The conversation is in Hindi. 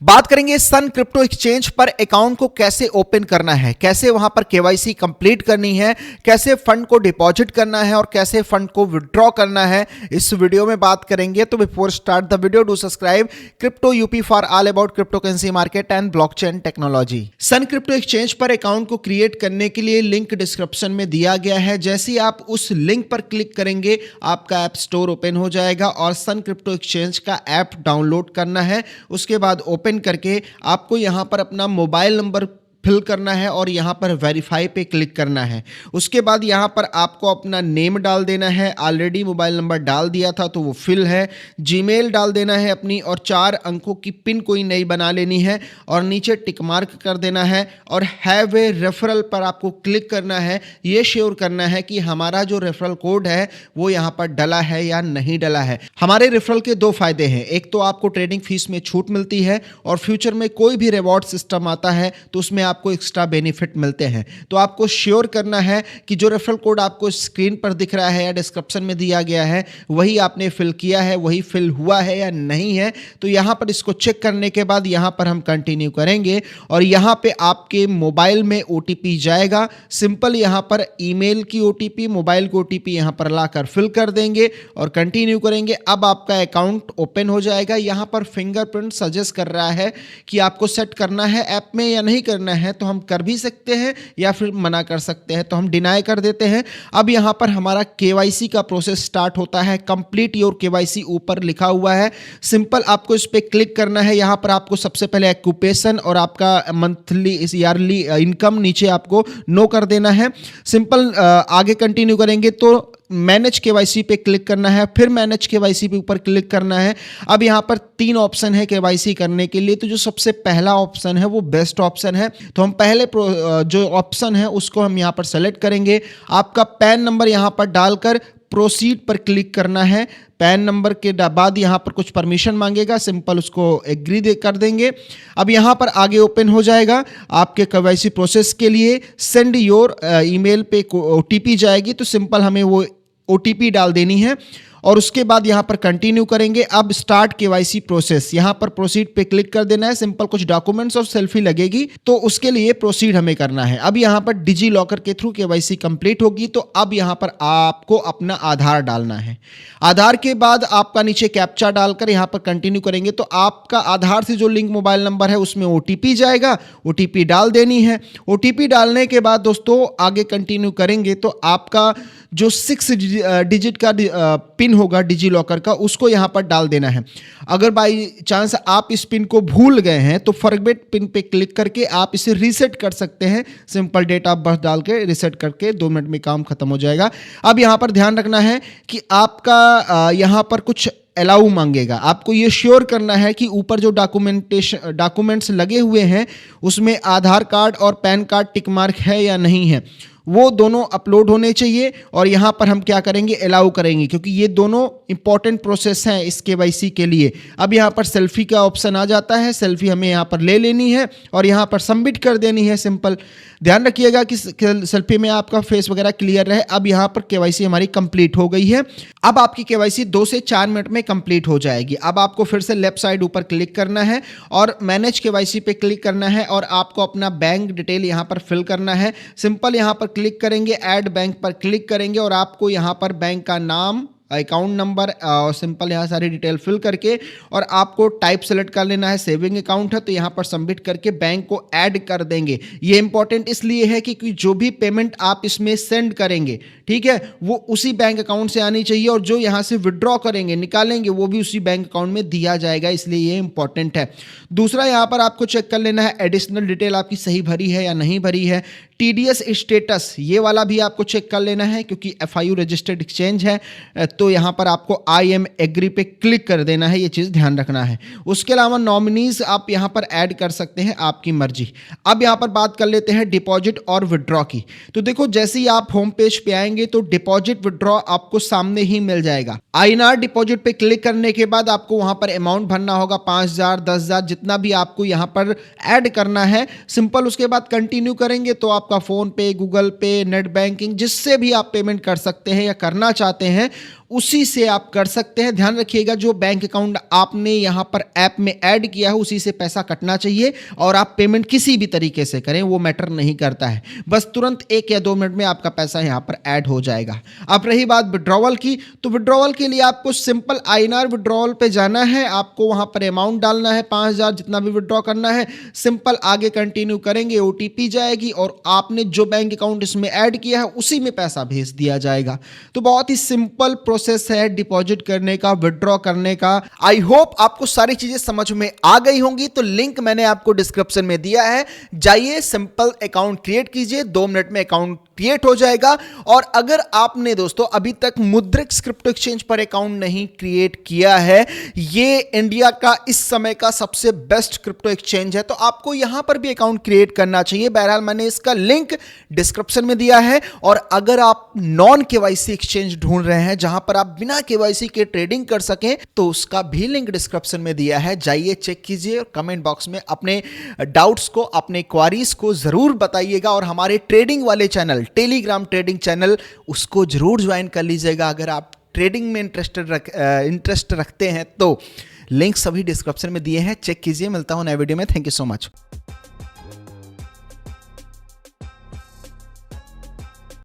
बात करेंगे सन क्रिप्टो एक्सचेंज पर अकाउंट को कैसे ओपन करना है, कैसे वहां पर केवाईसी कंप्लीट करनी है, कैसे फंड को डिपॉजिट करना है और कैसे फंड को विड्रॉ करना है, इस वीडियो में बात करेंगे। तो before start the video do subscribe crypto UP for all about crypto currency market and blockchain technology. Sun crypto exchange पर अकाउंट को क्रिएट करने के लिए लिंक डिस्क्रिप्शन में दिया गया है। जैसे ही आप उस लिंक पर क्लिक करेंगे आपका ऐप स्टोर ओपन हो जाएगा और सन क्रिप्टो एक्सचेंज का ऐप डाउनलोड करना है। उसके बाद ओपन करके आपको यहां पर अपना मोबाइल नंबर फिल करना है और यहां पर वेरीफाई पे क्लिक करना है। उसके बाद यहां पर आपको अपना नेम डाल देना है। ऑलरेडी मोबाइल नंबर डाल दिया था तो वो फिल है। जीमेल डाल देना है अपनी और 4 अंकों की पिन कोई नई बना लेनी है और नीचे टिक मार्क कर देना है और हैव ए रेफरल पर आपको क्लिक करना है। ये श्योर करना है कि हमारा जो रेफरल कोड है वो यहाँ पर डला है या नहीं डला है। हमारे रेफरल के 2 फायदे हैं। एक तो आपको ट्रेडिंग फीस में छूट मिलती है और फ्यूचर में कोई भी रिवॉर्ड सिस्टम आता है तो उसमें आपको एक्स्ट्रा बेनिफिट मिलते हैं। तो आपको श्योर करना है कि जो रेफरल कोड आपको स्क्रीन पर दिख रहा है या डिस्क्रिप्शन में दिया गया है वही आपने फिल किया है, वही फिल हुआ है या नहीं है। तो यहां पर इसको चेक करने के बाद यहां पर हम कंटिन्यू करेंगे और यहां पे आपके मोबाइल में ओटीपी जाएगा। सिंपल यहां पर ईमेल की ओटीपी, मोबाइल की ओटीपी यहां पर लाकर फिल कर देंगे और कंटिन्यू करेंगे। अब आपका अकाउंट ओपन हो जाएगा। यहां पर फिंगरप्रिंट सजेस्ट कर रहा है कि आपको सेट करना है ऐप में या नहीं करना है। तो हम कर भी सकते हैं या फिर मना कर सकते हैं, तो हम डिनाई कर देते हैं। अब यहां पर हमारा केवाईसी का प्रोसेस स्टार्ट होता है। कंप्लीट योर केवाईसी ऊपर लिखा हुआ है। सिंपल आपको इस पे क्लिक करना है। यहां पर आपको सबसे पहले ऑक्यूपेशन और आपका मंथली ईयरली इनकम नीचे आपको नो कर देना है। सिंपल आगे कंटिन्यू करेंगे तो मैनेज केवाईसी पे क्लिक करना है, फिर मैनेज केवाईसी पे ऊपर क्लिक करना है। अब यहाँ पर 3 ऑप्शन है केवाईसी करने के लिए। तो जो सबसे पहला ऑप्शन है वो बेस्ट ऑप्शन है। तो हम पहले जो ऑप्शन है उसको हम यहाँ पर सेलेक्ट करेंगे। आपका पैन नंबर यहाँ पर डालकर प्रोसीड पर क्लिक करना है। पैन नंबर के बाद यहाँ पर कुछ परमिशन मांगेगा, सिंपल उसको एग्री कर देंगे। अब यहाँ पर आगे ओपन हो जाएगा आपके केवाईसी प्रोसेस के लिए। सेंड योर ईमेल पे ओटीपी जाएगी तो सिंपल हमें वो ओटीपी डाल देनी है और उसके बाद यहां पर कंटिन्यू करेंगे। अब स्टार्ट केवाईसी प्रोसेस, यहां पर प्रोसीड पे क्लिक कर देना है। सिंपल कुछ डॉक्यूमेंट्स और सेल्फी लगेगी तो उसके लिए प्रोसीड हमें करना है। अब यहां पर डिजी लॉकर के थ्रू केवाईसी कंप्लीट होगी। तो अब यहां पर आपको अपना आधार डालना है। आधार के बाद आपका नीचे कैप्चा डालकर यहां पर कंटिन्यू करेंगे तो आपका आधार से जो लिंक मोबाइल नंबर है उसमें ओटीपी जाएगा, ओटीपी डाल देनी है। ओटीपी डालने के बाद दोस्तों आगे कंटिन्यू करेंगे तो आपका जो 6 डिजिट का पिन होगा डिजी लॉकर का उसको यहां पर डाल देना है। अगर बाई चांस आप इस पिन को भूल गए हैं तो फॉरगेट पिन पे क्लिक करके आप इसे रीसेट कर सकते हैं। सिंपल डेट ऑफ बर्थ डाल के रीसेट करके 2 मिनट में काम खत्म हो जाएगा। अब यहां पर ध्यान रखना है कि आपका यहां पर कुछ अलाउ मांगेगा। आपको ये श्योर करना है कि ऊपर जो डॉक्यूमेंट्स लगे हुए हैं उसमें आधार कार्ड और पैन कार्ड टिक मार्क है या नहीं है, वो दोनों अपलोड होने चाहिए। और यहां पर हम क्या करेंगे, अलाउ करेंगे, क्योंकि ये दोनों इंपॉर्टेंट प्रोसेस हैं इस केवाईसी के लिए। अब यहां पर सेल्फी का ऑप्शन आ जाता है। सेल्फी हमें यहां पर ले लेनी है और यहां पर सबमिट कर देनी है। सिंपल ध्यान रखिएगा कि सेल्फी में आपका फेस वगैरह क्लियर रहे। अब यहां पर केवाईसी हमारी कंप्लीट हो गई है। अब आपकी केवाईसी 2 से 4 मिनट में कंप्लीट हो जाएगी। अब आपको फिर से लेफ्ट साइड ऊपर क्लिक करना है और मैनेज केवाईसी पे क्लिक करना है और आपको अपना बैंक डिटेल यहां पर फिल करना है। सिंपल यहां पर क्लिक करेंगे, ऐड बैंक पर क्लिक करेंगे और आपको यहां पर बैंक का नाम, अकाउंट नंबर और सिंपल यहाँ सारी डिटेल फिल करके और आपको टाइप सेलेक्ट कर लेना है। सेविंग अकाउंट है तो यहाँ पर सबमिट करके बैंक को ऐड कर देंगे। ये इंपॉर्टेंट इसलिए है कि जो भी पेमेंट आप इसमें सेंड करेंगे, ठीक है, वो उसी बैंक अकाउंट से आनी चाहिए और जो यहाँ से विड्रॉ करेंगे, निकालेंगे, वो भी उसी बैंक अकाउंट में दिया जाएगा, इसलिए ये इंपॉर्टेंट है। दूसरा यहाँ पर आपको चेक कर लेना है एडिशनल डिटेल आपकी सही भरी है या नहीं भरी है। टीडीएस स्टेटस ये वाला भी आपको चेक कर लेना है क्योंकि एफआईयू रजिस्टर्ड एक्सचेंज है तो यहाँ पर आपको आई एम एग्री पे क्लिक कर देना है। ये चीज़ ध्यान रखना है। उसके अलावा नॉमिनीज आप यहाँ पर ऐड कर सकते हैं, आपकी मर्जी। अब यहाँ पर बात कर लेते हैं डिपॉजिट और विड्रॉ की। तो देखो जैसे ही आप होम पेज पे आएंगे तो डिपॉजिट विड्रॉ आपको सामने ही मिल जाएगा। आईएनआर डिपॉजिट पे क्लिक करने के बाद आपको वहां पर अमाउंट भरना होगा 5,000, 10,000, जितना भी आपको यहाँ पर ऐड करना है। सिंपल उसके बाद कंटिन्यू करेंगे तो आपका फोन पे, गूगल पे, नेट बैंकिंग, जिससे भी आप पेमेंट कर सकते हैं या करना चाहते हैं उसी से आप कर सकते हैं। ध्यान रखिएगा, जो बैंक अकाउंट आपने यहां पर ऐप में ऐड किया है उसी से पैसा कटना चाहिए, और आप पेमेंट किसी भी तरीके से करें वो मैटर नहीं करता है, बस तुरंत 1 या 2 मिनट में आपका पैसा यहां पर ऐड हो जाएगा। अब रही बात विड्रॉवल की, तो विड्रॉवल के लिए आपको सिंपल INR विड्रॉवल पे जाना है, आपको वहां पर अमाउंट डालना है 5000 जितना भी विड्रॉ करना है, सिंपल आगे कंटिन्यू करेंगे, OTP जाएगी और आपने जो बैंक अकाउंट इसमें ऐड किया है उसी में पैसा भेज दिया जाएगा। तो बहुत ही सिंपल प्रोसेस है डिपॉजिट करने का, विड्रॉ करने का। आई होप आपको सारी चीजें समझ में आ गई होंगी। तो लिंक मैंने आपको डिस्क्रिप्शन में दिया है, जाइए सिंपल अकाउंट क्रिएट कीजिए, 2 मिनट में अकाउंट क्रिएट हो जाएगा। और अगर आपने दोस्तों अभी तक मुद्रिक्स क्रिप्टो एक्सचेंज पर अकाउंट नहीं क्रिएट किया है, ये इंडिया का इस समय का सबसे बेस्ट क्रिप्टो एक्सचेंज है, तो आपको यहां पर भी अकाउंट क्रिएट करना चाहिए। बहरहाल मैंने इसका लिंक डिस्क्रिप्शन में दिया है। और अगर आप नॉन KYC एक्सचेंज ढूंढ रहे हैं जहां पर आप बिना KYC के ट्रेडिंग कर सकें, तो उसका भी लिंक डिस्क्रिप्शन में दिया है, जाइए चेक कीजिए और कमेंट बॉक्स में अपने डाउट्स को, अपने क्वारीज को जरूर बताइएगा। और हमारे ट्रेडिंग वाले चैनल, टेलीग्राम ट्रेडिंग चैनल, उसको जरूर ज्वाइन कर लीजिएगा अगर आप ट्रेडिंग में इंटरेस्ट रखते हैं तो। लिंक सभी डिस्क्रिप्शन में दिए हैं, चेक कीजिए। मिलता हूं नए वीडियो में। Thank you so much.